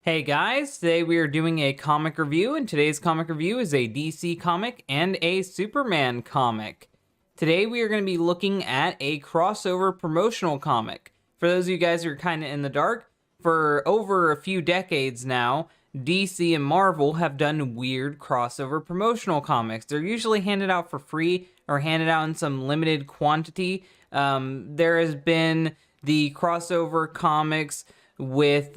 Hey guys, today we are doing a comic review, and today's comic review is a DC comic and a Superman comic. Today we are going to be looking at a crossover promotional comic. For those of you guys who are kind of in the dark, for over a few decades now, DC and Marvel have done weird crossover promotional comics. They're usually handed out for free or handed out in some limited quantity. There has been the crossover comics with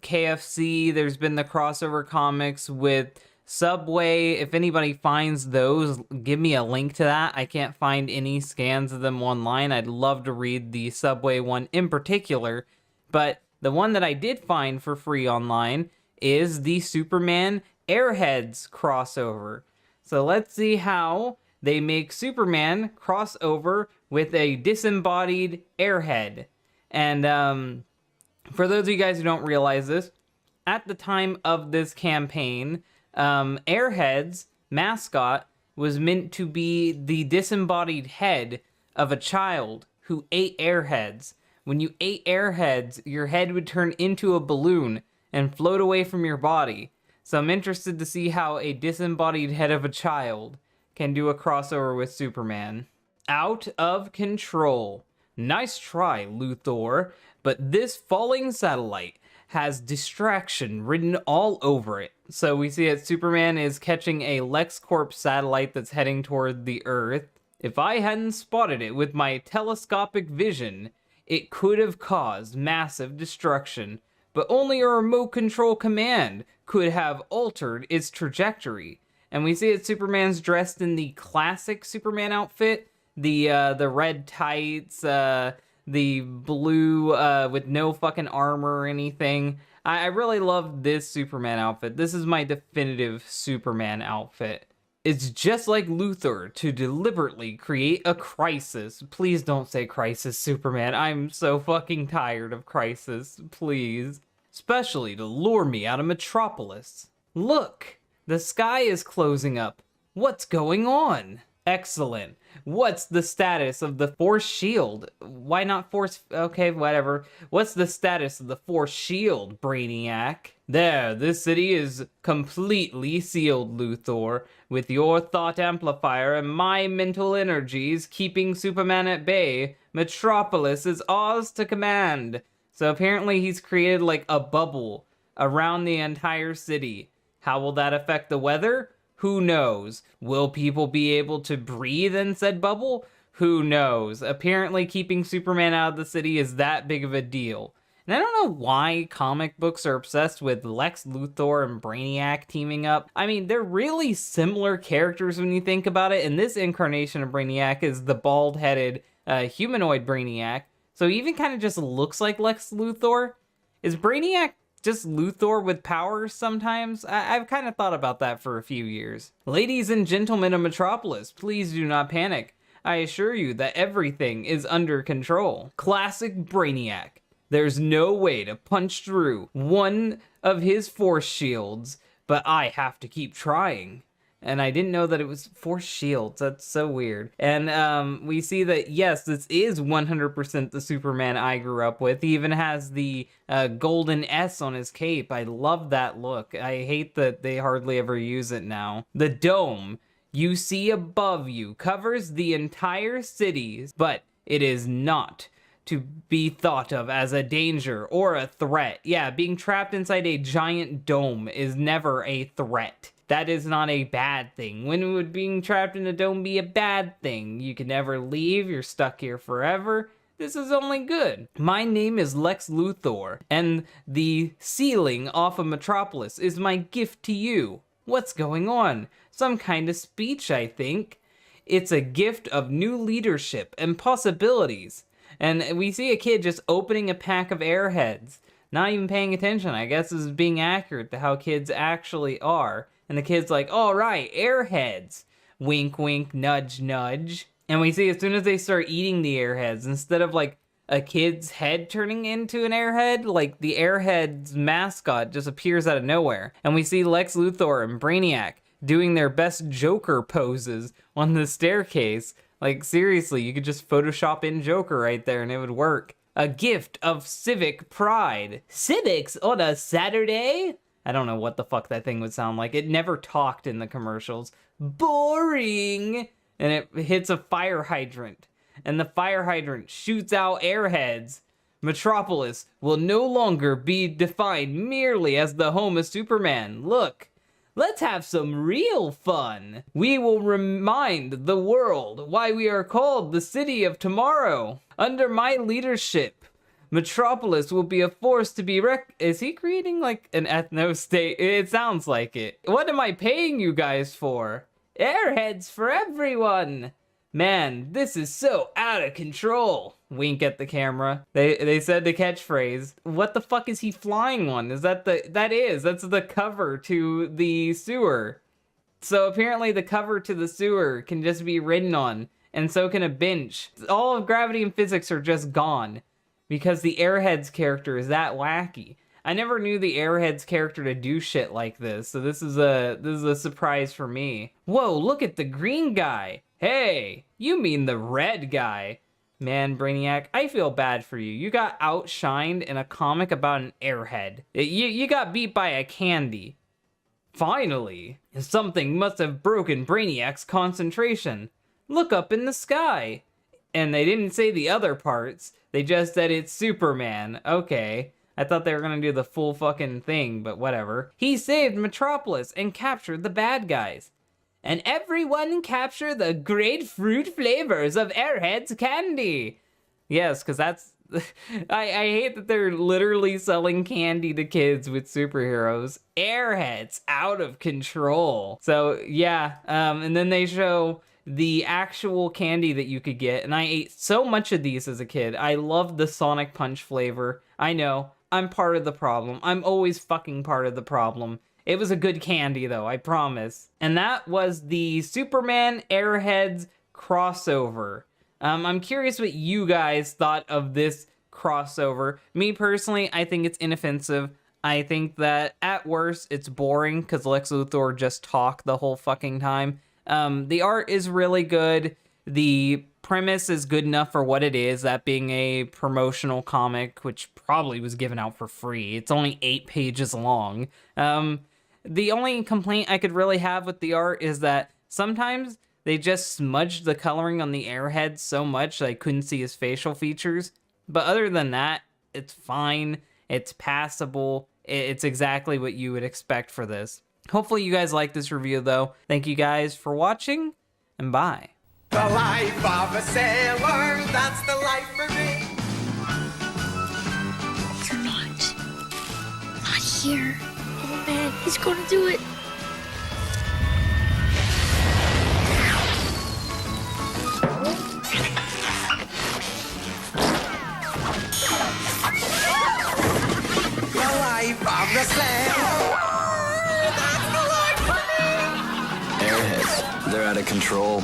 KFC. There's been the crossover comics with Subway. If anybody finds those, give me a link to that. I can't find any scans of them online. I'd love to read the Subway one in particular, but the one that I did find for free online is the Superman Airheads crossover. So let's see how they make Superman crossover with a disembodied airhead. And for those of you guys who don't realize this, at the time of this campaign, Airhead's mascot was meant to be the disembodied head of a child who ate airheads. When you ate airheads, your head would turn into a balloon and float away from your body. So I'm interested to see how a disembodied head of a child can do a crossover with Superman. Out of control. Nice try, Luthor, but this falling satellite has distraction written all over it. So we see that Superman is catching a LexCorp satellite that's heading toward the Earth. If I hadn't spotted it with my telescopic vision, it could have caused massive destruction, but only a remote control command could have altered its trajectory. And we see that Superman's dressed in the classic Superman outfit, the red tights, the blue with no fucking armor or anything. I really love this Superman outfit. This is my definitive Superman outfit. It's just like Luthor to deliberately create a crisis. Please don't say crisis, Superman. I'm so fucking tired of crisis. Please. Especially to lure me out of Metropolis. Look, the sky is closing up. What's going on? Excellent. What's the status of the Force Shield? Why not Force... Okay, whatever. What's the status of the Force Shield, Brainiac? There, this city is completely sealed, Luthor. With your thought amplifier and my mental energies keeping Superman at bay, Metropolis is ours to command. So apparently he's created like a bubble around the entire city. How will that affect the weather? Who knows? Will people be able to breathe in said bubble? Who knows? Apparently keeping Superman out of the city is that big of a deal. And I don't know why comic books are obsessed with Lex Luthor and Brainiac teaming up. I mean, they're really similar characters when you think about it, and this incarnation of Brainiac is the bald-headed humanoid Brainiac. So he even kind of just looks like Lex Luthor. Is Brainiac just Luthor with powers sometimes? I've kind of thought about that for a few years. Ladies and gentlemen of Metropolis, please do not panic. I assure you that everything is under control. Classic Brainiac. There's no way to punch through one of his force shields, but I have to keep trying. And I didn't know that it was Force Shields. That's so weird. And we see that, yes, this is 100% the Superman I grew up with. He even has the golden S on his cape. I love that look. I hate that they hardly ever use it now. The dome you see above you covers the entire city, but it is not to be thought of as a danger or a threat. Yeah, being trapped inside a giant dome is never a threat. That is not a bad thing. When would being trapped in a dome be a bad thing? You can never leave, you're stuck here forever. This is only good. My name is Lex Luthor, and the ceiling off of Metropolis is my gift to you. What's going on? Some kind of speech, I think. It's a gift of new leadership and possibilities. And we see a kid just opening a pack of airheads. Not even paying attention. I guess this is being accurate to how kids actually are. And the kid's like, all right, airheads. Wink, wink, nudge, nudge. And we see as soon as they start eating the airheads, instead of like a kid's head turning into an airhead, like the airhead's mascot just appears out of nowhere. And we see Lex Luthor and Brainiac doing their best Joker poses on the staircase. Like, seriously, you could just Photoshop in Joker right there and it would work. a gift of civic pride. Civics on a Saturday? I don't know what the fuck that thing would sound like. It never talked in the commercials. Boring! And it hits a fire hydrant. And the fire hydrant shoots out airheads. Metropolis will no longer be defined merely as the home of Superman. Look, let's have some real fun. We will remind the world why we are called the City of Tomorrow. Under my leadership, Metropolis will be a force to be Is he creating like an ethno-state? It sounds like it. What am I paying you guys for? Airheads for everyone. Man, this is so out of control. Wink at the camera. They said the catchphrase. What the fuck is he flying on? Is that that's the cover to the sewer. So apparently the cover to the sewer can just be ridden on, and so can a bench. All of gravity and physics are just gone because the Airheads character is that wacky. I never knew the Airheads character to do shit like this, so this is a surprise for me. Whoa, look at the green guy. Hey, you mean the red guy. Man, Brainiac, I feel bad for you. You got outshined in a comic about an airhead. You got beat by a candy. Finally, something must have broken Brainiac's concentration. Look up in the sky. And they didn't say the other parts. They just said it's Superman. Okay. I thought they were gonna do the full fucking thing, but whatever. He saved Metropolis and captured the bad guys. And everyone capture the grapefruit flavors of Airheads candy. Yes, because that's... I hate that they're literally selling candy to kids with superheroes. Airheads, out of control. So, yeah, and then they show the actual candy that you could get. And I ate so much of these as a kid. I loved the Sonic Punch flavor. I know, I'm part of the problem. I'm always fucking part of the problem. It was a good candy, though, I promise. And that was the Superman Airheads crossover. I'm curious what you guys thought of this crossover. Me, personally, I think it's inoffensive. I think that, at worst, it's boring, because Lex Luthor just talked the whole fucking time. The art is really good. The premise is good enough for what it is, that being a promotional comic, which probably was given out for free. It's only 8 pages long. The only complaint I could really have with the art is that sometimes they just smudged the coloring on the Airhead so much that I couldn't see his facial features. But other than that, it's fine. It's passable. It's exactly what you would expect for this. Hopefully you guys like this review, though. Thank you guys for watching, and bye. The life of a sailor, that's the life for me. You're not here. Oh man, he's gonna do it. The life of the sailor, that's the life for me. Airheads, they're out of control.